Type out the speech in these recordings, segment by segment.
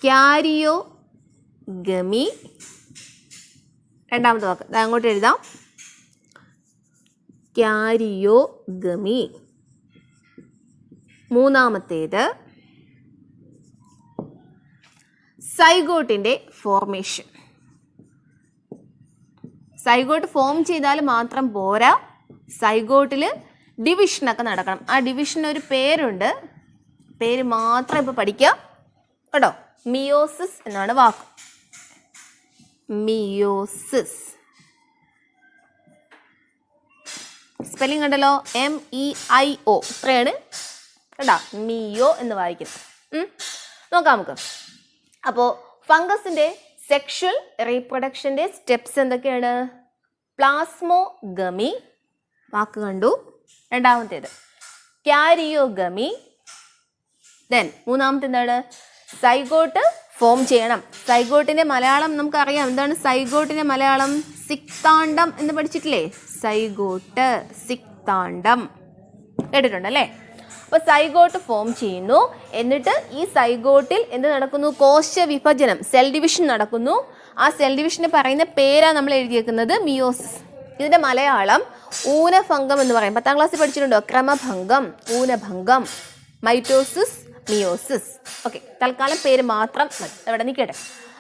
Karyogamy. രണ്ടാമത്തെ വാക്ക് അങ്ങോട്ട് എഴുതാം. കാരിയോഗമി. മൂന്നാമത്തേത് സൈഗോട്ടിൻ്റെ ഫോർമേഷൻ. സൈഗോട്ട് ഫോം ചെയ്താൽ മാത്രം പോരാ, സൈഗോട്ടിൽ ഡിവിഷനൊക്കെ നടക്കണം. ആ ഡിവിഷന് ഒരു പേരുണ്ട്, പേര് മാത്രം ഇപ്പോൾ പഠിക്കുക കേട്ടോ. മിയോസിസ് എന്നാണ് വാക്ക്. മിയോസിസ്. സ്പെല്ലിംഗ് കണ്ടല്ലോ, MEIO. ഇത്രയാണ് കേട്ടോ മിയോ എന്ന് വായിക്കുന്നത്. നോക്കാം നമുക്ക്. അപ്പോൾ ഫംഗസിൻ്റെ സെക്ഷൽ റീപ്രൊഡക്ഷൻ്റെ സ്റ്റെപ്സ് എന്തൊക്കെയാണ്? പ്ലാസ്മോഗമി വാക്ക് കണ്ടു. രണ്ടാമത്തേത് കാരിയോഗമി. ദെൻ മൂന്നാമത്തെ എന്താണ്? സൈഗോട്ട് ഫോം ചെയ്യണം. സൈഗോട്ടിൻ്റെ മലയാളം നമുക്കറിയാം. എന്താണ് സൈഗോട്ടിൻ്റെ മലയാളം? സിക്താണ്ഡം എന്ന് പഠിച്ചിട്ടില്ലേ? സൈഗോട്ട്, സിക്താണ്ഡം കേട്ടിട്ടുണ്ടല്ലേ? അപ്പോൾ സൈഗോട്ട് ഫോം ചെയ്യുന്നു. എന്നിട്ട് ഈ സൈഗോട്ടിൽ എന്ത് നടക്കുന്നു? കോശ വിഭജനം, സെൽ ഡിവിഷൻ നടക്കുന്നു. ആ സെൽ ഡിവിഷന് പറയുന്ന പേരാണ് നമ്മൾ എഴുതിയേക്കുന്നത് മിയോസിസ്. ഇതിൻ്റെ മലയാളം ഊനഭംഗം എന്ന് പറയും. 10ാം ക്ലാസ്സിൽ പഠിച്ചിട്ടുണ്ടോ? ക്രമഭംഗം, ഊനഭംഗം, മൈറ്റോസിസ്, മിയോസിസ്. ഓക്കെ, തൽക്കാലം പേര് മാത്രം അവിടെ നിൽക്കട്ടെ.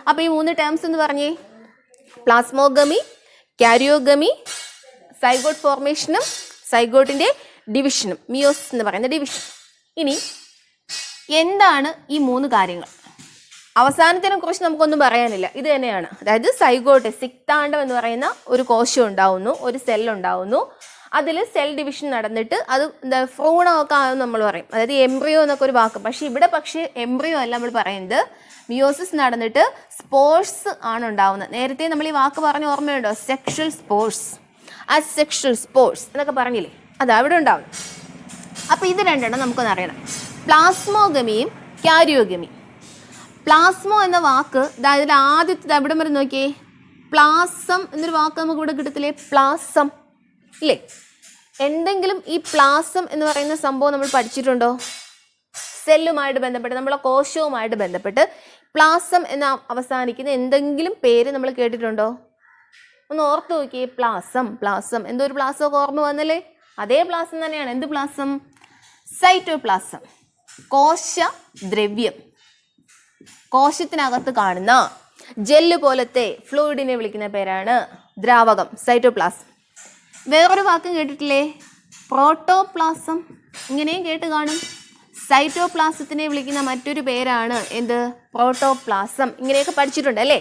അപ്പോൾ ഈ 3 ടേംസ് എന്ന് പറഞ്ഞേ: പ്ലാസ്മോഗമി, കാരിയോഗമി, സൈഗോട്ട് ഫോർമേഷനും സൈഗോട്ടിൻ്റെ ഡിവിഷനും, മിയോസിസ് എന്ന് പറയുന്ന ഡിവിഷൻ. ഇനി എന്താണ് ഈ 3 കാര്യങ്ങൾ? അവസാനത്തിനെ കുറിച്ച് നമുക്കൊന്നും പറയാനില്ല, ഇത് തന്നെയാണ്. അതായത് സൈഗോട്ട്, സിക്താണ്ഡം എന്ന് പറയുന്ന ഒരു കോശം ഉണ്ടാവുന്നു, ഒരു സെല്ലുണ്ടാവുന്നു. അതിൽ സെൽ ഡിവിഷൻ നടന്നിട്ട് അത് എന്താ ഭ്രൂണമൊക്കെ ആകുമെന്ന് നമ്മൾ പറയും. അതായത് എംബ്രിയോ എന്നൊക്കെ ഒരു വാക്ക്. പക്ഷേ ഇവിടെ എംബ്രിയോ അല്ല നമ്മൾ പറയുന്നത്. മിയോസിസ് നടന്നിട്ട് സ്പോർട്സ് ആണ് ഉണ്ടാവുന്നത്. നേരത്തെ നമ്മൾ ഈ വാക്ക് പറഞ്ഞ ഓർമ്മയുണ്ടോ? സെക്ഷൽ സ്പോർട്സ്, അസെക്ഷൽ സ്പോർട്സ് എന്നൊക്കെ പറഞ്ഞില്ലേ? അത് അവിടെ ഉണ്ടാവും. അപ്പോൾ ഇത് രണ്ടെണ്ണം നമുക്കൊന്ന് അറിയണം: പ്ലാസ്മോഗമിയും കാരിയോഗമിയും. പ്ലാസ്മോ എന്ന വാക്ക് ഇതിൽ ആദ്യത്തെ എവിടെ വരെ നോക്കിയേ? പ്ലാസം എന്നൊരു വാക്ക് നമുക്ക് ഇവിടെ കിട്ടത്തില്ലേ? പ്ലാസം ഇല്ലേ? എന്തെങ്കിലും ഈ പ്ലാസം എന്ന് പറയുന്ന സംഭവം നമ്മൾ പഠിച്ചിട്ടുണ്ടോ? സെല്ലുമായിട്ട് ബന്ധപ്പെട്ട്, നമ്മളെ കോശവുമായിട്ട് ബന്ധപ്പെട്ട് പ്ലാസം എന്ന അവസാനിക്കുന്ന എന്തെങ്കിലും പേര് നമ്മൾ കേട്ടിട്ടുണ്ടോ? ഒന്ന് ഓർത്ത് നോക്കിയേ. പ്ലാസം, പ്ലാസം എന്തോ ഒരു പ്ലാസം ഓർമ്മ വന്നല്ലേ? അതേ പ്ലാസം തന്നെയാണ്. എന്ത് പ്ലാസം? സൈറ്റോപ്ലാസം. കോശദ്രവ്യം, കോശത്തിനകത്ത് കാണുന്ന ജെല്ല് പോലത്തെ ഫ്ലൂയിഡിനെ വിളിക്കുന്ന പേരാണ് ദ്രാവകം, സൈറ്റോപ്ലാസം. വേറൊരു വാക്കും കേട്ടിട്ടില്ലേ? പ്രോട്ടോപ്ലാസം. ഇങ്ങനെയും കേട്ട് കാണും. സൈറ്റോപ്ലാസത്തിനെ വിളിക്കുന്ന മറ്റൊരു പേരാണ് എന്ത്? പ്രോട്ടോപ്ലാസം. ഇങ്ങനെയൊക്കെ പഠിച്ചിട്ടുണ്ട് അല്ലേ?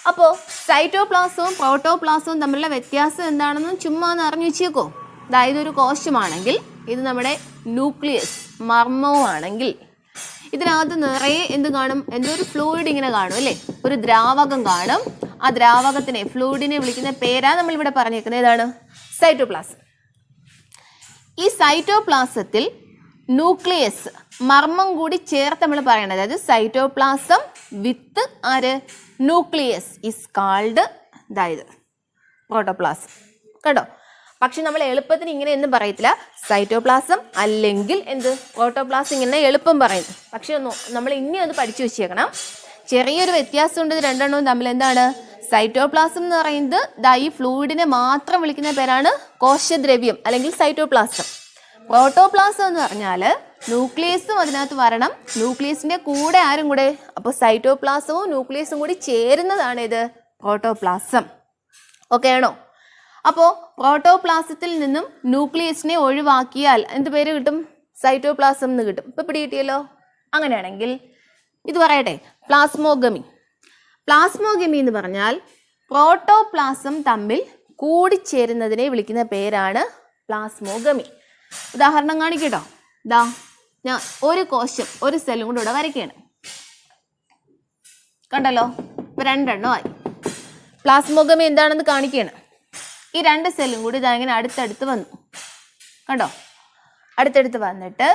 അപ്പോൾ സൈറ്റോപ്ലാസവും പ്രോട്ടോപ്ലാസവും തമ്മിലുള്ള വ്യത്യാസം എന്താണെന്ന് ചുമ്മാ ഒന്ന് അറിഞ്ഞു വെച്ചേക്കോ. അതായത് ഒരു കോശമാണെങ്കിൽ ഇത് നമ്മുടെ ന്യൂക്ലിയസ്, മർമ്മവുമാണെങ്കിൽ ഇതിനകത്ത് നിറയെ എന്ത് കാണും? എന്തോ ഒരു ഫ്ലൂയിഡ് ഇങ്ങനെ കാണും അല്ലേ? ഒരു ദ്രാവകം കാണും. ആ ദ്രാവകത്തിനെ, ഫ്ലൂയിഡിനെ വിളിക്കുന്ന പേരാണ് നമ്മളിവിടെ പറഞ്ഞേക്കുന്നത്. ഏതാണ്? സൈറ്റോപ്ലാസം. ഈ സൈറ്റോപ്ലാസത്തിൽ ന്യൂക്ലിയസ്, മർമ്മം കൂടി ചേർത്ത് നമ്മൾ പറയണത്. അതായത് സൈറ്റോപ്ലാസം വിത്ത് ആര്? ന്യൂക്ലിയസ് ഈസ് കാൾഡ് ഇതായത് പ്രോട്ടോപ്ലാസം. കേട്ടോ? പക്ഷെ നമ്മൾ എളുപ്പത്തിന് ഇങ്ങനെ ഒന്നും പറയത്തില്ല. സൈറ്റോപ്ലാസം അല്ലെങ്കിൽ എന്ത്? പ്രോട്ടോപ്ലാസം. ഇങ്ങനെ എളുപ്പം പറയുന്നു. പക്ഷെ നമ്മൾ ഇനി ഒന്ന് പഠിച്ചു വെച്ചേക്കണം. ചെറിയൊരു വ്യത്യാസമുണ്ട് ഇത് രണ്ടെണ്ണവും തമ്മിൽ. എന്താണ്? സൈറ്റോപ്ലാസം എന്ന് പറയുന്നത് ഈ ഫ്ലൂയിഡിനെ മാത്രം വിളിക്കുന്ന പേരാണ് കോശദ്രവ്യം അല്ലെങ്കിൽ സൈറ്റോപ്ലാസം. പ്രോട്ടോപ്ലാസം എന്ന് പറഞ്ഞാൽ ന്യൂക്ലിയസും അതിനകത്ത് വരണം. ന്യൂക്ലിയസിൻ്റെ കൂടെ ആരും കൂടെ? അപ്പോൾ സൈറ്റോപ്ലാസവും ന്യൂക്ലിയസും കൂടി ചേരുന്നതാണ് ഇത് പ്രോട്ടോപ്ലാസം. ഓക്കെ ആണോ? അപ്പോൾ പ്രോട്ടോപ്ലാസത്തിൽ നിന്നും ന്യൂക്ലിയസിനെ ഒഴിവാക്കിയാൽ എന്ത് പേര് കിട്ടും? സൈറ്റോപ്ലാസം എന്ന് കിട്ടും. ഇപ്പോൾ പിടികിട്ടിയല്ലോ. അങ്ങനെയാണെങ്കിൽ ഇത് പറയട്ടെ, പ്ലാസ്മോഗമി. പ്ലാസ്മോഗമി എന്ന് പറഞ്ഞാൽ പ്രോട്ടോപ്ലാസം തമ്മിൽ കൂടിച്ചേരുന്നതിനെ വിളിക്കുന്ന പേരാണ് പ്ലാസ്മോഗമി. ഉദാഹരണം കാണിക്കട്ടോ. ഞാൻ ഒരു കോശം, ഒരു സെല്ലും കൂടെ ഇവിടെ വരയ്ക്കുകയാണ്. കണ്ടല്ലോ? ഇപ്പോൾ 2 എണ്ണമായി. പ്ലാസ്മോഗമി എന്താണെന്ന് കാണിക്കുകയാണ്. ഈ 2 സെല്ലും കൂടി ഇങ്ങനെ അടുത്തടുത്ത് വന്നു. കണ്ടോ? അടുത്തടുത്ത് വന്നിട്ട്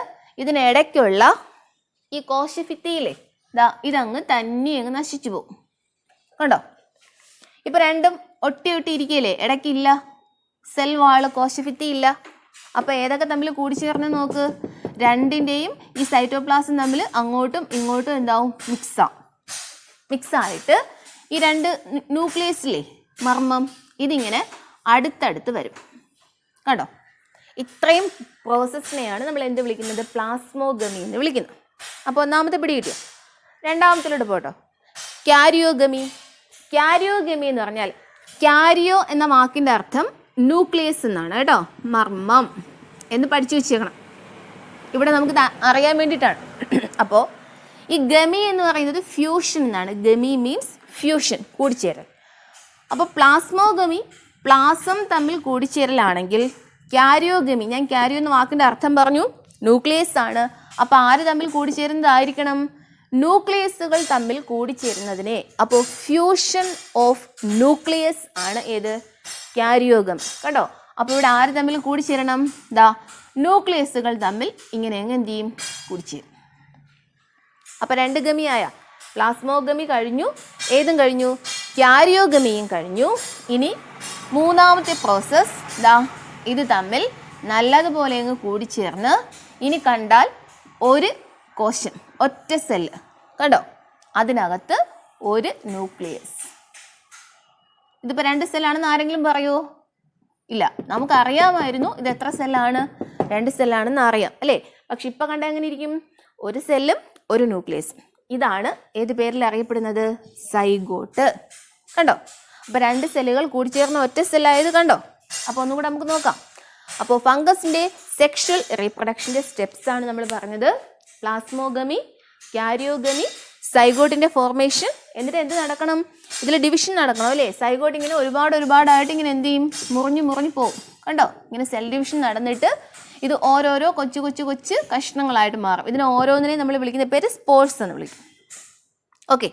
ഇതിനിടയ്ക്കുള്ള ഈ കോശഭിത്തിയില്ലേ, ഇതങ്ങ് തന്നെ അങ്ങ് നശിച്ചു പോകും. കണ്ടോ? ഇപ്പം രണ്ടും ഒട്ടി ഒട്ടി ഇരിക്കുകയില്ലേ? ഇടയ്ക്കില്ല, സെൽ വാള്, കോശഭിത്തി ഇല്ല. അപ്പോൾ ഏതൊക്കെ തമ്മിൽ കൂടിച്ചേർന്ന് നോക്ക്. രണ്ടിൻ്റെയും ഈ സൈറ്റോപ്ലാസം തമ്മിൽ അങ്ങോട്ടും ഇങ്ങോട്ടും എന്താവും? മിക്സാവും. മിക്സായിട്ട് ഈ രണ്ട് ന്യൂക്ലിയസിലെ മർമ്മം ഇതിങ്ങനെ അടുത്തടുത്ത് വരും. കണ്ടോ? ഇത്രയും പ്രോസസ്സിനെയാണ് നമ്മൾ എന്ത് വിളിക്കുന്നത്? പ്ലാസ്മോഗമി എന്ന് വിളിക്കുന്നത്. അപ്പോൾ ഒന്നാമത്തെ പിടി കിട്ടിയോ? രണ്ടാമത്തിലോട്ട് പോട്ടോ. ക്യാരിയോഗമി. ക്യാരിയോഗമി എന്ന് പറഞ്ഞാൽ ക്യാരിയോ എന്ന വാക്കിൻ്റെ അർത്ഥം ന്യൂക്ലിയസ് എന്നാണ് കേട്ടോ, മർമ്മം എന്ന് പഠിച്ചു വെച്ചേക്കണം. ഇവിടെ നമുക്ക് അറിയാൻ വേണ്ടിയിട്ടാണ്. അപ്പോൾ ഈ ഗമി എന്ന് പറയുന്നത് ഫ്യൂഷൻ എന്നാണ്. ഗമി മീൻസ് ഫ്യൂഷൻ, കൂടിച്ചേരൽ. അപ്പോൾ പ്ലാസ്മോഗമി പ്ലാസം തമ്മിൽ കൂടിച്ചേരലാണെങ്കിൽ ക്യാരിയോഗമി, ഞാൻ ക്യാരിയോ എന്ന വാക്കിൻ്റെ അർത്ഥം പറഞ്ഞു, ന്യൂക്ലിയസ് ആണ്. അപ്പോൾ ആര് തമ്മിൽ കൂടിച്ചേരുന്നതായിരിക്കണം? ന്യൂക്ലിയസുകൾ തമ്മിൽ കൂടിച്ചേരുന്നതിനെ. അപ്പോൾ ഫ്യൂഷൻ ഓഫ് ന്യൂക്ലിയസ് ആണ് ഏത്? ക്യാരിയോഗമി. കേട്ടോ? അപ്പോൾ ഇവിടെ ആര് തമ്മിൽ കൂടിച്ചേരണം? ന്യൂക്ലിയസുകൾ തമ്മിൽ ഇങ്ങനെ എന്ത് ചെയ്യും? കൂടിച്ചേരും. അപ്പോൾ രണ്ട് ഗമിയായ പ്ലാസ്മോഗമി കഴിഞ്ഞു, ഏതും കഴിഞ്ഞു, ക്യാരിയോഗമിയും കഴിഞ്ഞു. ഇനി മൂന്നാമത്തെ പ്രോസസ്സ് ഇത് തമ്മിൽ നല്ലതുപോലെ അങ്ങ് കൂടിച്ചേർന്ന് ഇനി കണ്ടാൽ ഒരു കോശം, ഒറ്റ സെല്ല് കണ്ടോ, അതിനകത്ത് ഒരു ന്യൂക്ലിയസ്. ഇതിപ്പോൾ 2 സെല്ലാണെന്ന് ആരെങ്കിലും പറയുമോ? ഇല്ല, നമുക്കറിയാമായിരുന്നു ഇത് എത്ര സെല്ലാണ്, 2 സെല്ലാണെന്ന് അറിയാം അല്ലേ. പക്ഷെ ഇപ്പം കണ്ടാൽ എങ്ങനെ ഇരിക്കും? ഒരു സെല്ലും ഒരു ന്യൂക്ലിയസും. ഇതാണ് ഏത് പേരിൽ അറിയപ്പെടുന്നത്? സൈഗോട്ട്. കണ്ടോ? അപ്പോൾ 2 സെല്ലുകൾ കൂടിച്ചേർന്ന ഒറ്റ സെല്ലായത് കണ്ടോ. അപ്പോൾ ഒന്നുകൂടെ നമുക്ക് നോക്കാം. അപ്പോൾ ഫംഗസിൻ്റെ സെക്ഷൽ റീപ്രൊഡക്ഷൻ്റെ സ്റ്റെപ്സ് ആണ് നമ്മൾ പറഞ്ഞത്. പ്ലാസ്മോഗമി, ക്യാരിയോഗമി, സൈഗോട്ടിൻ്റെ ഫോർമേഷൻ. എന്നിട്ട് എന്ത് നടക്കണം? ഇതിൽ ഡിവിഷൻ നടക്കണം അല്ലേ. സൈഗോട്ട് ഇങ്ങനെ ഒരുപാടായിട്ട് ഇങ്ങനെ എന്ത് ചെയ്യും? മുറിഞ്ഞു പോകും. കണ്ടോ? ഇങ്ങനെ സെൽ ഡിവിഷൻ നടന്നിട്ട് ഇത് ഓരോരോ കൊച്ചു കഷ്ണങ്ങളായിട്ട് മാറും. ഇതിന് ഓരോന്നിനെയും നമ്മൾ വിളിക്കുന്ന പേര് സ്പോർസ് എന്ന് വിളിക്കും. ഓക്കെ,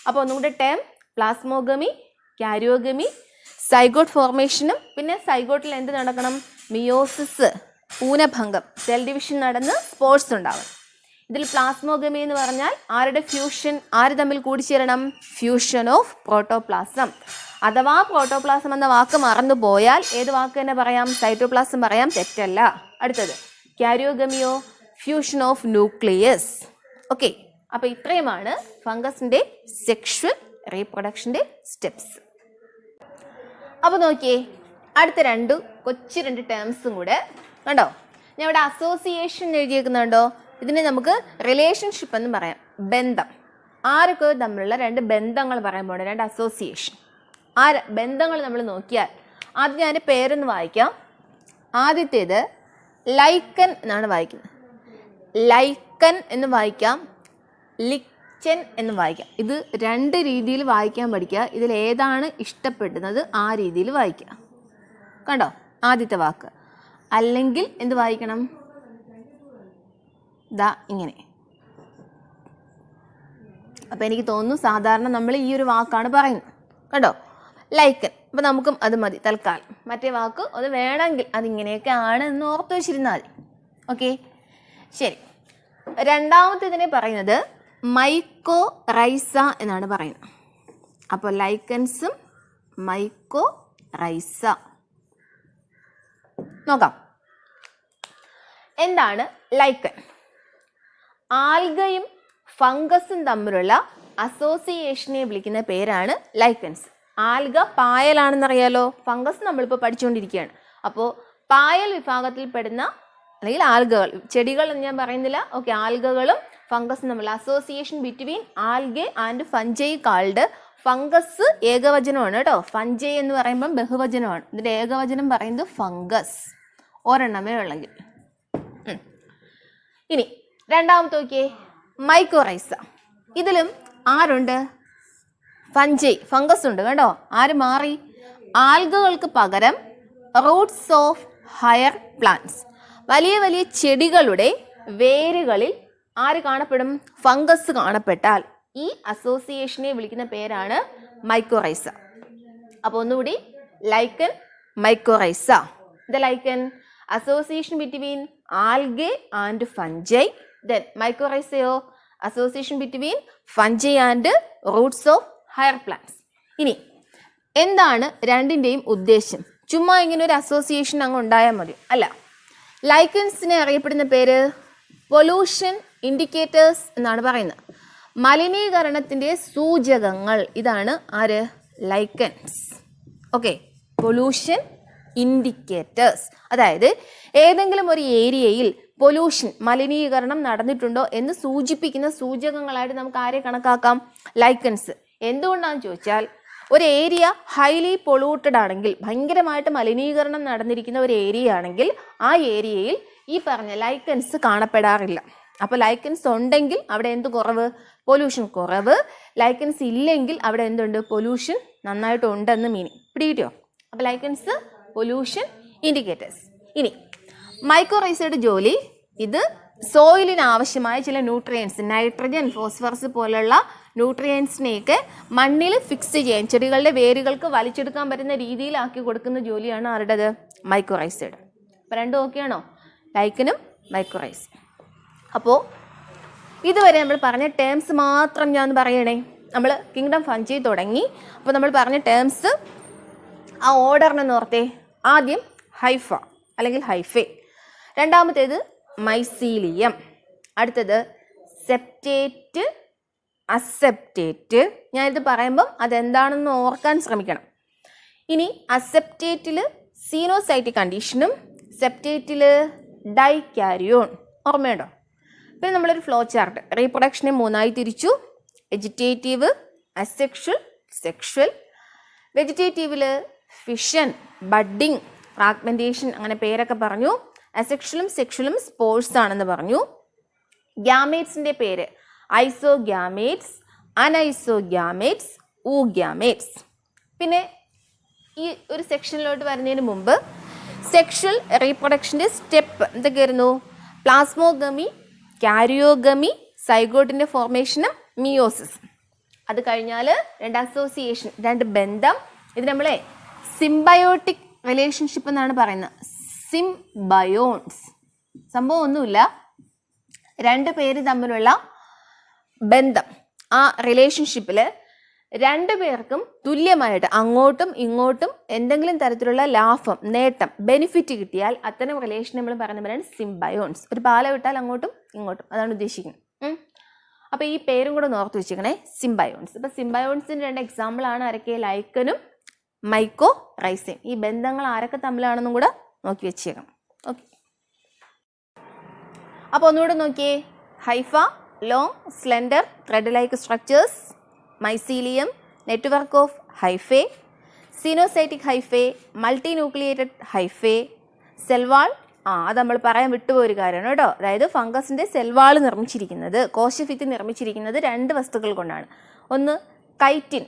അപ്പോൾ ഒന്നുകൂടെ ടേം: പ്ലാസ്മോഗമി, ക്യാരിയോഗമി, സൈഗോട്ട് ഫോർമേഷനും പിന്നെ സൈഗോട്ടിൽ എന്ത് നടക്കണം? മിയോസിസ്, ഊനഭംഗം, സെൽ ഡിവിഷൻ നടന്ന് സ്പോർസ് ഉണ്ടാവും. ഇതിൽ പ്ലാസ്മോഗമി എന്ന് പറഞ്ഞാൽ ആരുടെ ഫ്യൂഷൻ? ആര് തമ്മിൽ കൂടിച്ചേരണം? Fusion of protoplasm. അഥവാ പ്രോട്ടോപ്ലാസം എന്ന വാക്ക് മറന്നു പോയാൽ ഏത് വാക്ക് തന്നെ പറയാം? സൈറ്റോപ്ലാസം പറയാം, തെറ്റല്ല. അടുത്തത് ക്യാരിയോഗമിയോ? Fusion of nucleus. ഓക്കെ, അപ്പോൾ ഇത്രയുമാണ് ഫംഗസിൻ്റെ സെക്ഷൽ റീപ്രൊഡക്ഷൻ്റെ സ്റ്റെപ്സ്. അപ്പോൾ നോക്കിയേ, അടുത്ത രണ്ട് ടേംസും കൂടെ കണ്ടോ. ഞാൻ ഇവിടെ അസോസിയേഷൻ എഴുതിയേക്കുന്നുണ്ടോ? ഇതിനെ നമുക്ക് റിലേഷൻഷിപ്പ് എന്ന് പറയാം, ബന്ധം. ആരൊക്കെ തമ്മിലുള്ള 2 ബന്ധങ്ങൾ പറയുമ്പോൾ 2 അസോസിയേഷൻ. ആ ബന്ധങ്ങൾ നമ്മൾ നോക്കിയാൽ ആദ്യം ഞാൻ പേരൊന്ന് വായിക്കാം. ആദ്യത്തേത് ലൈക്കൻ എന്നാണ് വായിക്കുന്നത്. ലൈക്കൻ എന്ന് വായിക്കാം, ലിക്ചൻ എന്ന് വായിക്കാം. ഇത് 2 രീതിയിൽ വായിക്കാൻ പഠിക്കുക. ഇതിൽ ഏതാണ് ഇഷ്ടപ്പെടുന്നത് ആ രീതിയിൽ വായിക്കുക. കണ്ടോ ആദ്യത്തെ വാക്ക്. അല്ലെങ്കിൽ എന്ത് വായിക്കണം? ഇങ്ങനെ. അപ്പം എനിക്ക് തോന്നുന്നു സാധാരണ നമ്മൾ ഈ ഒരു വാക്കാണ് പറയുന്നത്. കണ്ടോ, ലൈക്കൻ. അപ്പം നമുക്കും അത് മതി തൽക്കാലം. മറ്റേ വാക്ക് അത് വേണമെങ്കിൽ അതിങ്ങനെയൊക്കെ ആണ് എന്ന് ഓർത്ത് വെച്ചിരുന്നാൽ മതി. ഓക്കെ, ശരി. രണ്ടാമത്തേതിനെ പറയുന്നത് മൈക്കോറൈസ എന്നാണ് പറയുന്നത്. അപ്പോൾ ലൈക്കൻസും മൈക്കോറൈസ നോക്കാം. എന്താണ് ലൈക്കൻ? ആൽഗയും ഫംഗസും തമ്മിലുള്ള അസോസിയേഷനെ വിളിക്കുന്ന പേരാണ് ലൈക്കൻസ്. ആൽഗ പായലാണെന്നറിയാലോ, ഫംഗസ് നമ്മളിപ്പോൾ പഠിച്ചുകൊണ്ടിരിക്കുകയാണ്. അപ്പോൾ പായൽ വിഭാഗത്തിൽപ്പെടുന്ന അല്ലെങ്കിൽ ആൽഗകൾ, ചെടികൾ എന്ന് ഞാൻ പറയുന്നില്ല. ഓക്കെ, ആൽഗകളും ഫംഗസും തമ്മിലുള്ള association between algae and fungi called. Fungus ഏകവചനമാണ് കേട്ടോ, ഫഞ്ചൈ എന്ന് പറയുമ്പം ബഹുവചനമാണ്. ഇതിൻ്റെ ഏകവചനം പറയുന്നത് ഫംഗസ്, ഒരെണ്ണമേ ഉള്ളെങ്കിൽ. ഇനി രണ്ടാമത്തെ നോക്കിയേ, മൈക്കോറൈസ. ഇതിലും ആരുണ്ട്? ഫഞ്ചൈ, ഫംഗസ് ഉണ്ട്. കേട്ടോ, ആര് മാറി? ആൽഗകൾക്ക് പകരം റൂട്ട്സ് ഓഫ് ഹയർ പ്ലാന്റ്സ്, വലിയ വലിയ ചെടികളുടെ വേരുകളിൽ ആര് കാണപ്പെടും? ഫംഗസ് കാണപ്പെട്ടാൽ ഈ അസോസിയേഷനെ വിളിക്കുന്ന പേരാണ് മൈക്കോറൈസ. അപ്പോൾ ഒന്നുകൂടി, lichen, mycorrhiza. The lichen association between algae and fungi. Then മൈക്കോറൈസയോ association between fungi and roots of higher plants. ഇനി എന്താണ് രണ്ടിൻ്റെയും ഉദ്ദേശം? ചുമ്മാ ഇങ്ങനെ ഒരു അസോസിയേഷൻ അങ്ങ് ഉണ്ടായാൽ മതി? അല്ല. ലൈക്കൻസിനെ അറിയപ്പെടുന്ന പേര് പൊല്യൂഷൻ ഇൻഡിക്കേറ്റേഴ്സ് എന്നാണ് പറയുന്നത്. മലിനീകരണത്തിൻ്റെ സൂചകങ്ങൾ ഇതാണ് ആര്? ലൈക്കൻസ്. Okay, pollution indicators. അതായത് ഏതെങ്കിലും ഒരു ഏരിയയിൽ പൊല്യൂഷൻ മലിനീകരണം നടന്നിട്ടുണ്ടോ എന്ന് സൂചിപ്പിക്കുന്ന സൂചകങ്ങളായിട്ട് നമുക്ക് ആരെ കണക്കാക്കാം? ലൈക്കൻസ്. എന്തുകൊണ്ടാണെന്ന് ചോദിച്ചാൽ ഒരു ഏരിയ ഹൈലി പൊള്യൂട്ടഡ് ആണെങ്കിൽ, ഭയങ്കരമായിട്ട് മലിനീകരണം നടന്നിരിക്കുന്ന ഒരു ഏരിയ ആണെങ്കിൽ ആ ഏരിയയിൽ ഈ പറഞ്ഞ ലൈക്കൻസ് കാണപ്പെടാറില്ല. അപ്പോൾ ലൈക്കൻസ് ഉണ്ടെങ്കിൽ അവിടെ എന്ത് കുറവ്? പൊല്യൂഷൻ കുറവ്. ലൈക്കൻസ് ഇല്ലെങ്കിൽ അവിടെ എന്തുണ്ട്? പൊല്യൂഷൻ നന്നായിട്ടുണ്ടെന്ന് മീനിങ്. പിടികിട്ടിയോ? അപ്പോൾ ലൈക്കൻസ് പൊല്യൂഷൻ ഇൻഡിക്കേറ്റേഴ്സ്. ഇനി മൈക്കോറൈസയുടെ ജോലി, ഇത് സോയിലിന് ആവശ്യമായ ചില ന്യൂട്രിയൻസ്, നൈട്രജൻ, ഫോസ്ഫറസ് പോലുള്ള ന്യൂട്രിയൻസിനെയൊക്കെ മണ്ണിൽ ഫിക്സ് ചെയ്യാൻ, ചെടികളുടെ വേരുകൾക്ക് വലിച്ചെടുക്കാൻ പറ്റുന്ന രീതിയിലാക്കി കൊടുക്കുന്ന ജോലിയാണ് ആരുടേത്? മൈക്കോറൈസയുടെ. അപ്പോൾ രണ്ടും ഓക്കെയാണോ? ലൈക്കനും മൈക്കോറൈസ്. അപ്പോൾ ഇതുവരെ നമ്മൾ പറഞ്ഞ ടേംസ് മാത്രം ഞാൻ ഒന്ന് പറയണേ. നമ്മൾ കിങ്ഡം ഫഞ്ചി തുടങ്ങി. അപ്പോൾ നമ്മൾ പറഞ്ഞ ടേംസ് ആ ഓർഡറിനെ ഓർത്തേ. ആദ്യം ഹൈഫ അല്ലെങ്കിൽ ഹൈഫേ, രണ്ടാമത്തേത് മൈസീലിയം, അടുത്തത് സെപ്റ്റേറ്റ്, അസെപ്റ്റേറ്റ്. ഞാനിത് പറയുമ്പം അതെന്താണെന്ന് ഓർക്കാൻ ശ്രമിക്കണം. ഇനി അസെപ്റ്റേറ്റിൽ സീനോസൈറ്റിക് കണ്ടീഷനും സെപ്റ്റേറ്റിൽ ഡൈകാരിയോൺ. ഓർമ്മയുണ്ടോ? പിന്നെ നമ്മളൊരു ഫ്ലോ ചാർട്ട്, റീപ്രൊഡക്ഷനെ മൂന്നായി തിരിച്ചു. Vegetative, asexual, sexual. വെജിറ്റേറ്റീവിൽ ഫിഷൻ, ബഡ്ഡിങ്, ഫ്രാഗ്മെൻറ്റേഷൻ, അങ്ങനെ പേരൊക്കെ പറഞ്ഞു. അസെക്ഷലും സെക്ഷലും സ്പോർട്സ് ആണെന്ന് പറഞ്ഞു. ഗ്യാമേറ്റ്സിൻ്റെ പേര് ഐസോഗ്യാമേറ്റ്സ്, അനൈസോഗ്യാമേറ്റ്സ്, ഊഗ്യാമേറ്റ്സ്. പിന്നെ ഈ ഒരു സെക്ഷനിലോട്ട് വരുന്നതിന് മുമ്പ് സെക്ഷൽ റീപ്രൊഡക്ഷൻ്റെ സ്റ്റെപ്പ് എന്തൊക്കെയായിരുന്നു? പ്ലാസ്മോഗമി, കാരിയോഗമി, സൈഗോട്ടിൻ്റെ ഫോർമേഷനും മിയോസിസ്. അത് കഴിഞ്ഞാൽ രണ്ട് അസോസിയേഷൻ, രണ്ട് ബന്ധം. ഇത് നമ്മളെ സിംബയോട്ടിക് റിലേഷൻഷിപ്പ് എന്നാണ് പറയുന്നത്. സിംബയോൺസ്. സംഭവം ഒന്നുമില്ല, രണ്ട് പേര് തമ്മിലുള്ള ബന്ധം. ആ റിലേഷൻഷിപ്പിൽ രണ്ടു പേർക്കും തുല്യമായിട്ട് അങ്ങോട്ടും ഇങ്ങോട്ടും എന്തെങ്കിലും തരത്തിലുള്ള ലാഭം, നേട്ടം, ബെനിഫിറ്റ് കിട്ടിയാൽ അത്തരം റിലേഷൻ നമ്മൾ പറയുന്നവരാണ് സിംബയോൺസ്. ഒരു പാല വിട്ടാൽ അങ്ങോട്ടും ഇങ്ങോട്ടും, അതാണ് ഉദ്ദേശിക്കുന്നത്. അപ്പോൾ ഈ പേരും കൂടെ ഓർത്ത് വെച്ചിരിക്കണേ, സിംബയോൺസ്. അപ്പോൾ സിംബയോൺസിൻ്റെ രണ്ട് എക്സാമ്പിളാണ് ആരൊക്കെ? ലൈക്കനും മൈക്കോ റൈസയും. ഈ ബന്ധങ്ങൾ ആരൊക്കെ തമ്മിലാണെന്നും കൂടെ നോക്കി വെച്ചേക്കണം. ഓക്കെ, അപ്പോൾ ഒന്നുകൂടെ നോക്കിയേ. Haifa, long slender thread like structures. Mycelium, network of hyphae. Coenocytic hyphae, multi nucleated hyphae. Cell wall, അത് നമ്മൾ പറയാൻ വിട്ടുപോയൊരു കാര്യമാണ് കേട്ടോ. അതായത് ഫംഗസിൻ്റെ സെൽവാൾ നിർമ്മിച്ചിരിക്കുന്നത്, കോശഭിത്തി നിർമ്മിച്ചിരിക്കുന്നത് രണ്ട് വസ്തുക്കൾ കൊണ്ടാണ്. ഒന്ന് കൈറ്റിൻ,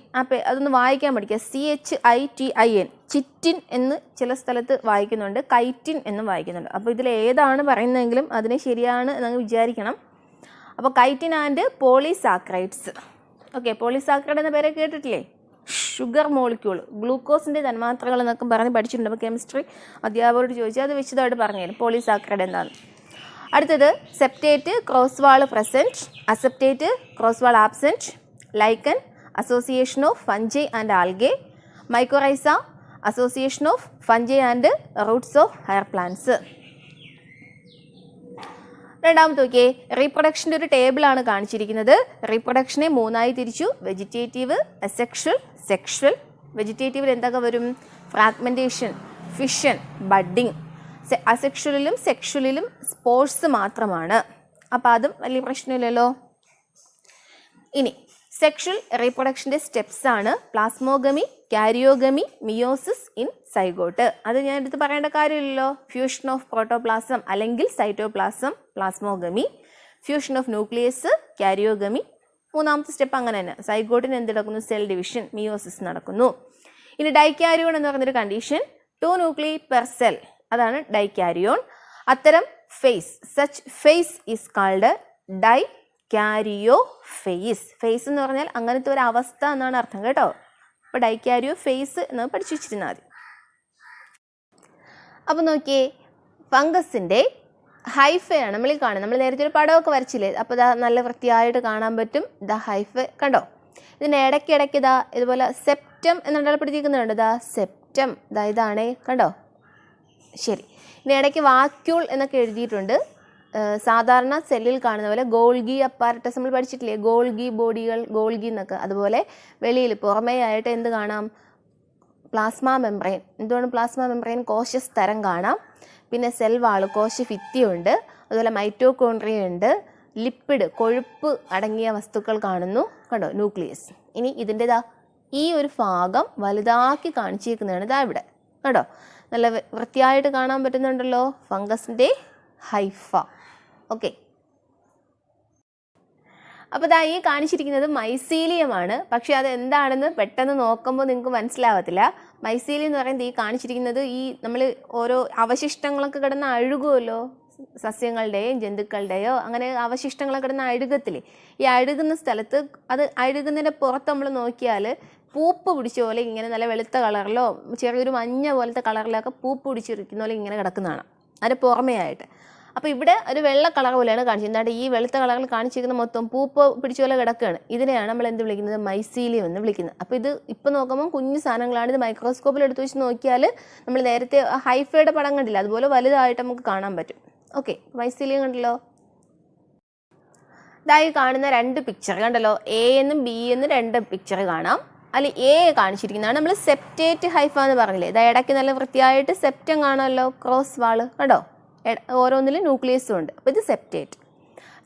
അതൊന്ന് വായിക്കാൻ പഠിക്കുക. CHITIN, ചിറ്റിൻ എന്ന് ചില സ്ഥലത്ത് വായിക്കുന്നുണ്ട്, കൈറ്റിൻ എന്നും വായിക്കുന്നുണ്ട്. അപ്പോൾ ഇതിൽ ഏതാണ് പറയുന്നതെങ്കിലും അതിനെ ശരിയാണ് എന്നങ്ങ് വിചാരിക്കണം. അപ്പോൾ chitin and polysaccharides. Okay, polysaccharide എന്ന പേരെ കേട്ടിട്ടില്ലേ? ഷുഗർ മോളിക്യൂൾ, ഗ്ലൂക്കോസിൻ്റെ തന്മാത്രകൾ എന്നൊക്കെ പറഞ്ഞ് പഠിച്ചിട്ടുണ്ട്. അപ്പോൾ കെമിസ്ട്രി അധ്യാപകരോട് ചോദിച്ചാൽ അത് വിശദമായിട്ട് പറഞ്ഞു തരും പോളിസാക്രൈഡ് എന്താണ്. അടുത്തത് septate, cross wall present. Aseptate, cross wall absent. Lichen, association of fungi and algae. Mycorrhiza, association of fungi and roots of higher plants. രണ്ടാമത്തെ നോക്കിയേ, റീപ്രൊഡക്ഷൻ്റെ ഒരു ടേബിളാണ് കാണിച്ചിരിക്കുന്നത്. റീപ്രൊഡക്ഷനെ മൂന്നായി തിരിച്ചു. Vegetative, asexual, sexual. വെജിറ്റേറ്റീവിൽ എന്തൊക്കെ വരും? Fragmentation, fission, budding. അസെക്ഷലിലും സെക്ഷലിലും സ്പോർട്സ് മാത്രമാണ്. അപ്പോൾ അതും വലിയ പ്രശ്നമില്ലല്ലോ. ഇനി സെക്ഷൽ റീപ്രൊഡക്ഷൻ്റെ സ്റ്റെപ്സ് ആണ് plasmogamy, karyogamy, meiosis in zygote. അത് ഞാൻ എടുത്ത് പറയേണ്ട കാര്യമില്ലല്ലോ. ഫ്യൂഷൻ ഓഫ് പ്രോട്ടോപ്ലാസം അല്ലെങ്കിൽ cytoplasm, plasmogamy. Fusion of nucleus, karyogamy. മൂന്നാമത്തെ സ്റ്റെപ്പ് അങ്ങനെ തന്നെ. സൈഗോട്ടിന് എന്ത് നടക്കുന്നു? സെൽ ഡിവിഷൻ, മിയോസിസ് നടക്കുന്നു. ഇനി ഡൈകാരിയോൺ എന്ന് പറയുന്നൊരു കണ്ടീഷൻ, 2 ന്യൂക്ലി പെർ സെൽ, അതാണ് ഡൈകാരിയോൺ. അത്തരം phase, such phase is called dikaryophase. Phase എന്ന് പറഞ്ഞാൽ അങ്ങനത്തെ ഒരു അവസ്ഥ എന്നാണ് അർത്ഥം കേട്ടോ. അപ്പോൾ ഡൈകാരിയോ ഫേസ് എന്ന് പഠിച്ചു വെച്ചിരുന്നാൽ മതി. അപ്പോൾ നോക്കിയേ, ഫംഗസിൻ്റെ ഹൈഫയാണ് നമ്മൾ ഈ കാണുന്നത്. നമ്മൾ നേരത്തെ ഒരു പടമൊക്കെ വരച്ചില്ലേ? അപ്പോൾ ഇതാ നല്ല വൃത്തിയായിട്ട് കാണാൻ പറ്റും. ഇതാ ഹൈഫ കണ്ടോ? ഇതിൻ്റെ ഇടയ്ക്കിടയ്ക്ക് ഇതാ ഇതുപോലെ സെപ്റ്റം എന്നടയാളപ്പെടുത്തിയിരിക്കുന്നുണ്ട്. ഇതാ സെപ്റ്റം, ഇതാ ഇതാണേ, കണ്ടോ? ശരി. ഇനി ഇടയ്ക്ക് വാക്യൂൾ എന്നൊക്കെ എഴുതിയിട്ടുണ്ട്. സാധാരണ സെല്ലിൽ കാണുന്ന പോലെ ഗോൾഗി അപ്പാരറ്റസ് നമ്മൾ പഠിച്ചിട്ടില്ലേ, ഗോൾഗി ബോഡികൾ, ഗോൾഗി എന്നൊക്കെ. അതുപോലെ വെളിയിൽ പുറമേ ആയിട്ട് എന്ത് കാണാം? Plasma membrane. എന്തുകൊണ്ട് പ്ലാസ്മ മെംബ്രെയിൻ? കോശസ്തരം കാണാം. പിന്നെ സെൽ വാൾ, കോശഭിത്തിയുണ്ട്. അതുപോലെ മൈറ്റോകോൺട്രിയ ഉണ്ട്. ലിപ്പിഡ്, കൊഴുപ്പ് അടങ്ങിയ വസ്തുക്കൾ കാണുന്നു. കണ്ടോ, ന്യൂക്ലിയസ്. ഇനി ഇതിൻ്റെതാ ഈ ഒരു ഭാഗം വലുതാക്കി കാണിച്ചിരിക്കുന്നതാണ് ഇതാ ഇവിടെ. കേട്ടോ, നല്ല വൃത്തിയായിട്ട് കാണാൻ പറ്റുന്നുണ്ടല്ലോ, ഫംഗസിൻ്റെ ഹൈഫ. ഓക്കെ, അപ്പോൾ ഇതാ ഈ കാണിച്ചിരിക്കുന്നത് മൈസീലിയമാണ്. പക്ഷേ അത് എന്താണെന്ന് പെട്ടെന്ന് നോക്കുമ്പോൾ നിങ്ങൾക്ക് മനസ്സിലാവത്തില്ല. മൈസീലിയം എന്ന് പറയുന്നത് ഈ കാണിച്ചിരിക്കുന്നത് ഈ നമ്മൾ ഓരോ അവശിഷ്ടങ്ങളൊക്കെ കിടന്ന് അഴുകുമല്ലോ, സസ്യങ്ങളുടെയും ജന്തുക്കളുടെയോ അങ്ങനെ അവശിഷ്ടങ്ങളൊക്കെ കിടന്ന് അഴുകത്തില്ലേ, ഈ അഴുകുന്ന സ്ഥലത്ത് അത് അഴുകുന്നതിൻ്റെ പുറത്ത് നമ്മൾ നോക്കിയാൽ പൂപ്പ് പിടിച്ച പോലെ ഇങ്ങനെ നല്ല വെളുത്ത കളറിലോ ചെറിയൊരു മഞ്ഞ പോലത്തെ കളറിലൊക്കെ പൂപ്പ് പിടിച്ചിരിക്കുന്ന പോലെ ഇങ്ങനെ കിടക്കുന്നതാണ് അതിന് പുറമേ ആയിട്ട്. അപ്പോൾ ഇവിടെ ഒരു വെള്ള കളർ പോലെയാണ് കാണിച്ചിരുന്നത്. ഈ വെളുത്ത കളറിൽ കാണിച്ചിരിക്കുന്ന മൊത്തം പൂപ്പ് പിടിച്ച പോലെ കിടക്കുകയാണ്. ഇതിനെയാണ് നമ്മൾ എന്ത് വിളിക്കുന്നത്? മൈസീലിയം എന്ന് വിളിക്കുന്നത്. അപ്പോൾ ഇത് ഇപ്പോൾ നോക്കുമ്പോൾ കുഞ്ഞു സാധനങ്ങളാണ്. ഇത് മൈക്രോസ്കോപ്പിൽ എടുത്ത് വെച്ച് നോക്കിയാൽ നമ്മൾ നേരത്തെ ഹൈഫയുടെ പടം കണ്ടില്ല, അതുപോലെ വലുതായിട്ട് നമുക്ക് കാണാൻ പറ്റും. ഓക്കെ, മൈസീലിയം കണ്ടല്ലോ. ഇതായി കാണുന്ന രണ്ട് പിക്ചർ കണ്ടല്ലോ, എ എന്നും ബി എന്നും രണ്ട് പിക്ചർ കാണാം. അല്ല എ കാണിച്ചിരിക്കുന്നതാണ് നമ്മൾ സെപ്റ്റേറ്റ് ഹൈഫ എന്ന് പറഞ്ഞില്ലേ. ഇതാ ഇടയ്ക്ക് നല്ല വൃത്തിയായിട്ട് സെപ്റ്റം കാണുമല്ലോ, ക്രോസ് വാള് കണ്ടോ, ഓരോന്നിലും ന്യൂക്ലിയസും ഉണ്ട്. അപ്പോൾ ഇത് സെപ്റ്റേറ്റ്.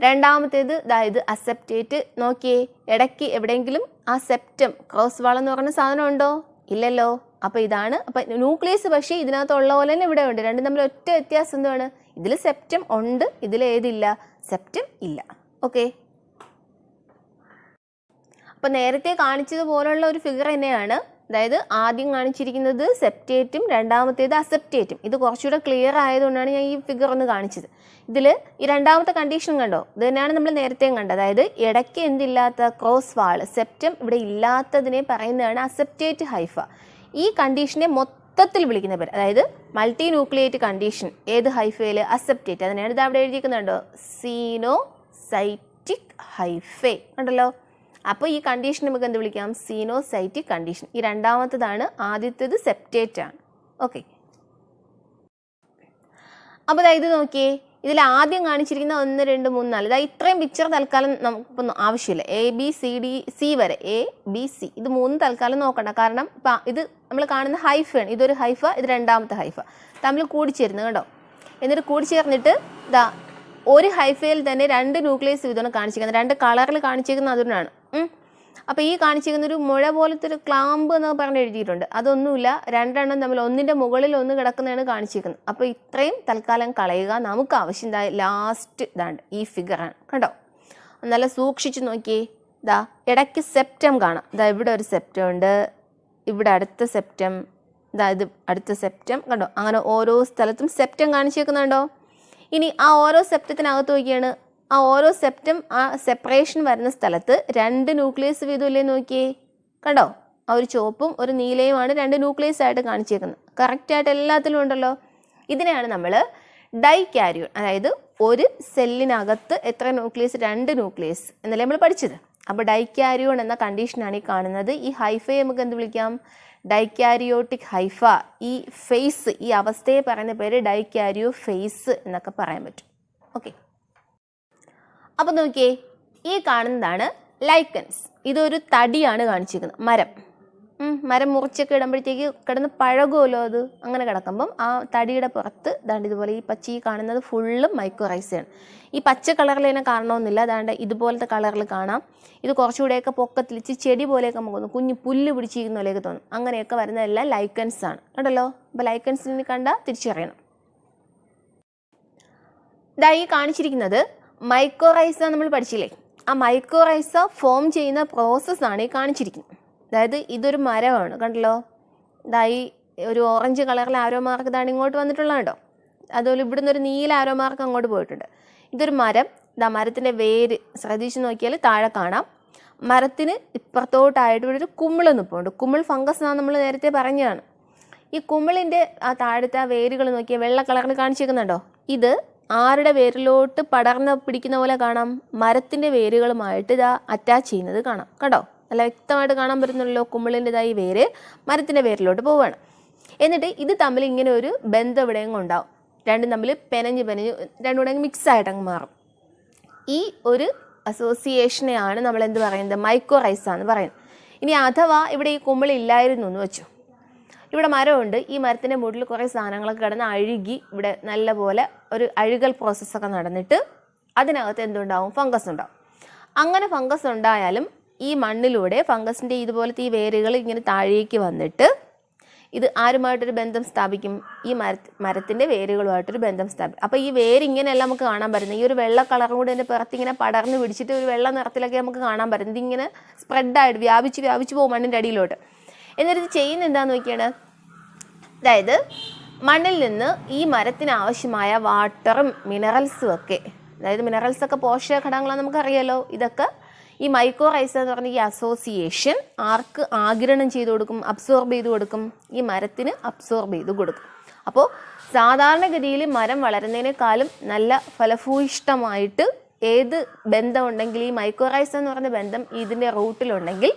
രണ്ടാമത്തേത് ഇത് അസെപ്റ്റേറ്റ്. നോക്കിയേ, ഇടയ്ക്ക് എവിടെയെങ്കിലും ആ സെപ്റ്റം ക്രോസ് വാൾ എന്ന് പറയുന്ന സാധനം ഉണ്ടോ? ഇല്ലല്ലോ. അപ്പോൾ ഇതാണ്. അപ്പോൾ ന്യൂക്ലിയസ് പക്ഷേ ഇതിനകത്തുള്ള പോലെ തന്നെ ഇവിടെ ഉണ്ട്. രണ്ടും തമ്മിൽ ഒറ്റ വ്യത്യാസം എന്താണ്? ഇതിൽ സെപ്റ്റം ഉണ്ട്, ഇതിൽ ഏതില്ല? സെപ്റ്റം ഇല്ല. ഓക്കെ, അപ്പോൾ നേരത്തെ കാണിച്ചതുപോലുള്ള ഒരു ഫിഗർ തന്നെയാണ്. അതായത് ആദ്യം കാണിച്ചിരിക്കുന്നത് സെപ്റ്റേറ്റും രണ്ടാമത്തേത് അസെപ്റ്റേറ്റും. ഇത് കുറച്ചുകൂടെ ക്ലിയർ ആയതുകൊണ്ടാണ് ഞാൻ ഈ ഫിഗർ ഒന്ന് കാണിച്ചത്. ഇതിൽ ഈ രണ്ടാമത്തെ കണ്ടീഷൻ കണ്ടോ, ഇത് തന്നെയാണ് നമ്മൾ നേരത്തെയും കണ്ടത്. അതായത് ഇടയ്ക്ക് എന്തില്ലാത്ത ക്രോസ് വാൾ, സെപ്റ്റം ഇവിടെ ഇല്ലാത്തതിനെ പറയുന്നതാണ് അസെപ്റ്റേറ്റ് ഹൈഫ. ഈ കണ്ടീഷനെ മൊത്തത്തിൽ വിളിക്കുന്ന പേര്, അതായത് മൾട്ടി ന്യൂക്ലിയേറ്റ് കണ്ടീഷൻ ഏത് ഹൈഫയിൽ? അസെപ്റ്റേറ്റ്. അതിനാണ് ഇത് അവിടെ എഴുതിയിരിക്കുന്നുണ്ടോ, സീനോസൈറ്റിക് ഹൈഫേ കണ്ടല്ലോ. അപ്പോൾ ഈ കണ്ടീഷൻ നമുക്ക് എന്ത് വിളിക്കാം? Coenocytic condition. ഈ രണ്ടാമത്തേതാണ്, ആദ്യത്തേത് സെപ്റ്റേറ്റ് ആണ്. ഓക്കെ, അപ്പോൾ ഇത് നോക്കിയേ, ഇതിൽ ആദ്യം കാണിച്ചിരിക്കുന്ന 1 2 3 4 ഇത്രയും പിക്ചർ തൽക്കാലം നമുക്കിപ്പോൾ ആവശ്യമില്ല. A B C D C വരെ, എ ബി സി ഇത് 3 തൽക്കാലം നോക്കണ്ട. കാരണം ഇപ്പം ഇത് നമ്മൾ കാണുന്ന ഹൈഫയാണ്. ഇതൊരു ഹൈഫ, ഇത് രണ്ടാമത്തെ ഹൈഫ, തമ്മിൽ കൂടിച്ചേരുന്നു കേട്ടോ. എന്നിട്ട് കൂടിച്ചേർന്നിട്ട് ഒരു ഹൈഫയിൽ തന്നെ 2 ന്യൂക്ലിയസ് വീതമാണ് കാണിച്ചിരിക്കുന്നത്. 2 കളറിൽ കാണിച്ചിരിക്കുന്നത് അതുകൊണ്ടാണ്. അപ്പോൾ ഈ കാണിച്ചിരിക്കുന്ന ഒരു മുഴ പോലത്തെ ഒരു ക്ലാമ്പ് എന്നൊക്കെ പറഞ്ഞ് എഴുതിയിട്ടുണ്ട്. അതൊന്നുമില്ല, 2 എണ്ണം തമ്മിൽ ഒന്നിൻ്റെ മുകളിൽ ഒന്ന് കിടക്കുന്നതാണ് കാണിച്ചിരിക്കുന്നത്. അപ്പോൾ ഇത്രയും തൽക്കാലം കളയുക. നമുക്ക് ആവശ്യം ലാസ്റ്റ് ഇതാണ്ട് ഈ ഫിഗറാണ് കണ്ടോ. നല്ല സൂക്ഷിച്ച് നോക്കിയേ. ഇടയ്ക്ക് സെപ്റ്റം കാണാം. ഇവിടെ ഒരു സെപ്റ്റം ഉണ്ട്, ഇവിടെ അടുത്ത സെപ്റ്റം, ഇത് അടുത്ത സെപ്റ്റം കണ്ടോ. അങ്ങനെ ഓരോ സ്ഥലത്തും സെപ്റ്റം കാണിച്ചേക്കുന്നുണ്ടോ. ഇനി ആ ഓരോ സെപ്റ്റത്തിനകത്ത് നോക്കിയാണ്, ആ ഓരോ സെപ്റ്റം ആ സെപ്പറേഷൻ വരുന്ന സ്ഥലത്ത് 2 ന്യൂക്ലിയസ് വീതമില്ലേ നോക്കിയേ കണ്ടോ. ആ ഒരു ചുവപ്പും ഒരു നീലയുമാണ് 2 ന്യൂക്ലിയസ് ആയിട്ട് കാണിച്ചേക്കുന്നത്. കറക്റ്റായിട്ട് എല്ലാത്തിലും ഉണ്ടല്ലോ. ഇതിനെയാണ് നമ്മൾ ഡൈകാരിയോൺ, അതായത് ഒരു സെല്ലിനകത്ത് എത്ര ന്യൂക്ലിയസ്? 2 ന്യൂക്ലിയസ് എന്നല്ലേ നമ്മൾ പഠിച്ചത്. അപ്പോൾ ഡൈകാരിയോൺ എന്ന കണ്ടീഷനാണ് ഈ കാണുന്നത്. ഈ ഹൈഫയെ നമുക്ക് എന്ത് വിളിക്കാം? Dikaryotic Haifa. ഈ ഫേസ്, ഈ അവസ്ഥയെ പറയുന്ന പേര് ഡൈകാരിയോ ഫേസ് എന്നൊക്കെ പറയാൻ പറ്റും. ഓക്കെ, അപ്പോൾ നോക്കിയേ, ഈ കാണുന്നതാണ് ലൈക്കൻസ്. ഇതൊരു തടിയാണ് കാണിച്ചിരിക്കുന്നത്, മരം മുറിച്ചൊക്കെ ഇടുമ്പോഴത്തേക്ക് കിടന്ന് പഴകുമല്ലോ അത്. അങ്ങനെ കിടക്കുമ്പം ആ തടിയുടെ പുറത്ത് ഇതുപോലെ ഈ പച്ച ഈ കാണുന്നത് ഫുള്ളും മൈക്കോറൈസയാണ്. ഈ പച്ച കളറിൽ തന്നെ കാണണമെന്നില്ല, അതാണ്ട് ഇതുപോലത്തെ കളറിൽ കാണാം. ഇത് കുറച്ചുകൂടെയൊക്കെ പൊക്കത്തിലിച്ച് ചെടി പോലെയൊക്കെ നമുക്ക് തോന്നും, കുഞ്ഞു പുല്ല് പിടിച്ചിരിക്കുന്ന പോലെയൊക്കെ തോന്നും. അങ്ങനെയൊക്കെ വരുന്നതെല്ലാം ലൈക്കൻസ് ആണ് കണ്ടല്ലോ. അപ്പോൾ ലൈക്കൻസിനെ കണ്ടാൽ തിരിച്ചറിയണം. ഈ കാണിച്ചിരിക്കുന്നത് മൈക്കോറൈസ നമ്മൾ പഠിച്ചില്ലേ, ആ മൈക്കോറൈസ ഫോം ചെയ്യുന്ന പ്രോസസ്സാണ് ഈ കാണിച്ചിരിക്കുന്നത്. അതായത് ഇതൊരു മരമാണ് കണ്ടല്ലോ. ഈ ഒരു ഓറഞ്ച് കളറിൽ ആരോ മാർക്ക് ഇതാണ് ഇങ്ങോട്ട് വന്നിട്ടുള്ളതുണ്ടോ. അതുപോലെ ഇവിടുന്ന് ഒരു നീല ആരോ മാർക്ക് അങ്ങോട്ട് പോയിട്ടുണ്ട്. ഇതൊരു മരം. മരത്തിൻ്റെ വേര് ശ്രദ്ധിച്ച് നോക്കിയാൽ താഴെ കാണാം. മരത്തിന് ഇപ്പുറത്തോട്ടായിട്ട് ഇവിടെ ഒരു കുമിൾ നിൽപ്പുണ്ട്. കുമിൾ ഫംഗസ് എന്നാണ് നമ്മൾ നേരത്തെ പറഞ്ഞതാണ്. ഈ കുമിളിൻ്റെ ആ താഴത്തെ ആ വേരുകൾ നോക്കിയാൽ വെള്ള കളറിൽ കാണിച്ചിരിക്കുന്നുണ്ടോ. ഇത് ആരുടെ വേരിലോട്ട് പടർന്ന് പിടിക്കുന്ന പോലെ കാണാം? മരത്തിൻ്റെ വേരുകളുമായിട്ട് അറ്റാച്ച് ചെയ്യുന്നത് കാണാം കണ്ടോ. നല്ല വ്യക്തമായിട്ട് കാണാൻ പറ്റുന്നുള്ളൂ. കുമിളിൻ്റെതായി വേര് മരത്തിൻ്റെ വേരിലോട്ട് പോവുകയാണ്. എന്നിട്ട് ഇത് തമ്മിൽ ഇങ്ങനെ ഒരു ബന്ധം എവിടെയെങ്കിലും ഉണ്ടാവും. രണ്ടും തമ്മിൽ പെനഞ്ഞ് രണ്ടും കൂടെ മിക്സ് ആയിട്ട് അങ്ങ് മാറും. ഈ ഒരു അസോസിയേഷനെയാണ് നമ്മൾ എന്ത് പറയുന്നത്, മൈക്കോറൈസ എന്ന് പറയുന്നത്. ഇനി അഥവാ ഇവിടെ ഈ കുമിൾ ഇല്ലായിരുന്നു എന്ന് വെച്ചു, ഇവിടെ മരമുണ്ട്, ഈ മരത്തിൻ്റെ മുകളിൽ കുറേ സാധനങ്ങളൊക്കെ കിടന്ന് അഴുകി ഇവിടെ നല്ലപോലെ ഒരു അഴുകൽ പ്രോസസ്സൊക്കെ നടന്നിട്ട് അതിനകത്ത് എന്തുണ്ടാവും, ഫംഗസ് ഉണ്ടാവും. അങ്ങനെ ഫംഗസ് ഉണ്ടായാലും ഈ മണ്ണിലൂടെ ഫംഗസിൻ്റെ ഇതുപോലത്തെ ഈ വേരുകൾ ഇങ്ങനെ താഴേക്ക് വന്നിട്ട് ഇത് ആരുമായിട്ടൊരു ബന്ധം സ്ഥാപിക്കും, ഈ മരത്തിൻ്റെ വേരുകളുമായിട്ടൊരു ബന്ധം സ്ഥാപിക്കും. അപ്പോൾ ഈ വേരിങ്ങനെയല്ല നമുക്ക് കാണാൻ പറ്റുന്നത്, ഈ ഒരു വെള്ള കളറും കൂടി എൻ്റെ പുറത്തിങ്ങനെ പടർന്ന് പിടിച്ചിട്ട് ഒരു വെള്ള നിറത്തിലൊക്കെ നമുക്ക് കാണാൻ പറ്റുന്നത്. ഇതിങ്ങനെ സ്പ്രെഡായിട്ട് വ്യാപിച്ച് പോകും മണ്ണിൻ്റെ അടിയിലോട്ട്. എന്നിട്ട് ഇത് ചെയ്യുന്ന എന്താണെന്ന് നോക്കിയാണ്, അതായത് മണ്ണിൽ നിന്ന് ഈ മരത്തിന് ആവശ്യമായ വാട്ടറും മിനറൽസും ഒക്കെ, അതായത് മിനറൽസൊക്കെ പോഷക ഘടകങ്ങളാണ് നമുക്കറിയാലോ, ഇതൊക്കെ ഈ മൈക്കോറൈസ എന്ന് പറഞ്ഞ ഈ അസോസിയേഷൻ ആർക്ക് ആഗിരണം ചെയ്ത് കൊടുക്കും, അബ്സോർബ് ചെയ്ത് കൊടുക്കും, ഈ മരത്തിന് അബ്സോർബ് ചെയ്ത് കൊടുക്കും. അപ്പോൾ സാധാരണഗതിയിൽ മരം വളരുന്നതിനേക്കാളും നല്ല ഫലഭൂയിഷ്ടമായിട്ട് ഏത് ബന്ധം ഉണ്ടെങ്കിൽ ഈ മൈക്കോറൈസ എന്ന് പറഞ്ഞ ബന്ധം ഇതിൻ്റെ റൂട്ടിലുണ്ടെങ്കിൽ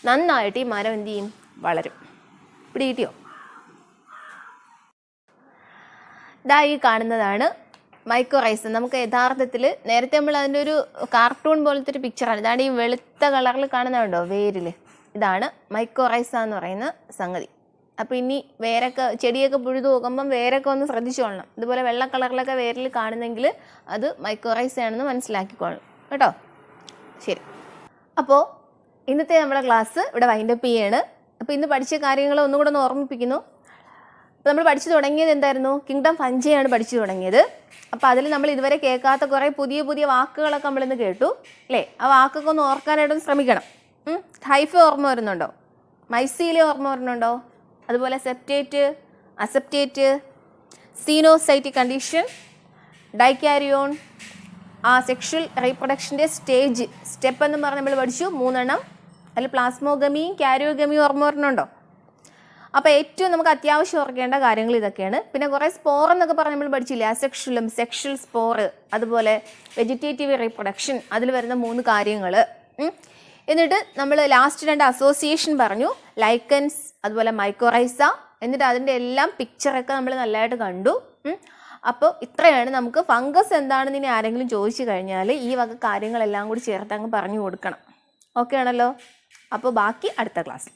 നന്നായിട്ട് ഈ മരം എന്ത് ചെയ്യും, വളരും. പിടികിട്ടിയോ? ഇതാ ഈ കാണുന്നതാണ് മൈക്കോറൈസ. നമുക്ക് യഥാർത്ഥത്തിൽ നേരത്തെ നമ്മൾ അതിൻ്റെ ഒരു കാർട്ടൂൺ പോലത്തെ ഒരു പിക്ചറാണ്. ഇതാണ് ഈ വെളുത്ത കളറിൽ കാണുന്നതുണ്ടോ വേരിൽ, ഇതാണ് മൈക്കോറൈസ എന്ന് പറയുന്ന സംഗതി. അപ്പോൾ ഇനി വേരൊക്കെ ചെടിയൊക്കെ പുഴുതു നോക്കുമ്പം വേരൊക്കെ ഒന്ന് ശ്രദ്ധിച്ചോളണം. ഇതുപോലെ വെള്ള കളറിലൊക്കെ വേരിൽ കാണുന്നെങ്കിൽ അത് മൈക്കോറൈസ ആണെന്ന് മനസ്സിലാക്കിക്കോളണം കേട്ടോ. ശരി, അപ്പോൾ ഇന്നത്തെ നമ്മുടെ ക്ലാസ് ഇവിടെ വൈൻഡപ്പ് ചെയ്യാണ്. അപ്പോൾ ഇന്ന് പഠിച്ച കാര്യങ്ങൾ ഒന്നുകൂടെ ഒന്ന് ഓർമ്മിപ്പിക്കുന്നു. അപ്പോൾ നമ്മൾ പഠിച്ചു തുടങ്ങിയത് എന്തായിരുന്നു, കിങ്ഡം ഫഞ്ചയാണ് പഠിച്ചു തുടങ്ങിയത്. അപ്പോൾ അതിൽ നമ്മൾ ഇതുവരെ കേൾക്കാത്ത കുറേ പുതിയ വാക്കുകളൊക്കെ നമ്മളിന്ന് കേട്ടു അല്ലേ. ആ വാക്കൊക്കെ ഒന്ന് ഓർക്കാനായിട്ടൊന്ന് ശ്രമിക്കണം. ഹൈഫ ഓർമ്മ വരുന്നുണ്ടോ? മൈസീലിയ ഓർമ്മ വരുന്നുണ്ടോ? അതുപോലെ സെപ്റ്റേറ്റ്, അസെപ്റ്റേറ്റ്, സീനോസൈറ്റിക് കണ്ടീഷൻ, ഡൈക്യാരിയോൺ, ആ സെക്ഷൽ റീപ്രൊഡക്ഷൻ്റെ സ്റ്റെപ്പ് എന്ന് പറഞ്ഞ് നമ്മൾ പഠിച്ചു 3 എണ്ണം. അതിൽ പ്ലാസ്മോഗമിയും ക്യാരിയോഗമിയും ഓർമ്മ വരുന്നുണ്ടോ? അപ്പോൾ ഏറ്റവും നമുക്ക് അത്യാവശ്യം ഓർക്കേണ്ട കാര്യങ്ങൾ ഇതൊക്കെയാണ്. പിന്നെ കുറേ സ്പോർ എന്നൊക്കെ പറഞ്ഞ് നമ്മൾ പഠിച്ചില്ലേ, അസെക്ഷലും സെക്ഷൽ സ്പോർ, അതുപോലെ വെജിറ്റേറ്റീവ് റീപ്രൊഡക്ഷൻ, അതിൽ വരുന്ന 3 കാര്യങ്ങൾ. എന്നിട്ട് നമ്മൾ ലാസ്റ്റ് 2 അസോസിയേഷൻ പറഞ്ഞു, ലൈക്കൻസ് അതുപോലെ മൈക്കോറൈസ. എന്നിട്ട് അതിൻ്റെ എല്ലാം പിക്ചറൊക്കെ നമ്മൾ നല്ലതായിട്ട് കണ്ടു. അപ്പോൾ ഇത്രയാണ് നമുക്ക് ഫംഗസ് എന്താണെന്ന് ഇനി ആരെങ്കിലും ചോദിച്ചു കഴിഞ്ഞാൽ ഈ വക കാര്യങ്ങളെല്ലാം കൂടി ചേർത്ത് അങ്ങ് പറഞ്ഞു കൊടുക്കണം. ഓക്കെ ആണല്ലോ? അപ്പോൾ ബാക്കി അടുത്ത ക്ലാസ്സിൽ.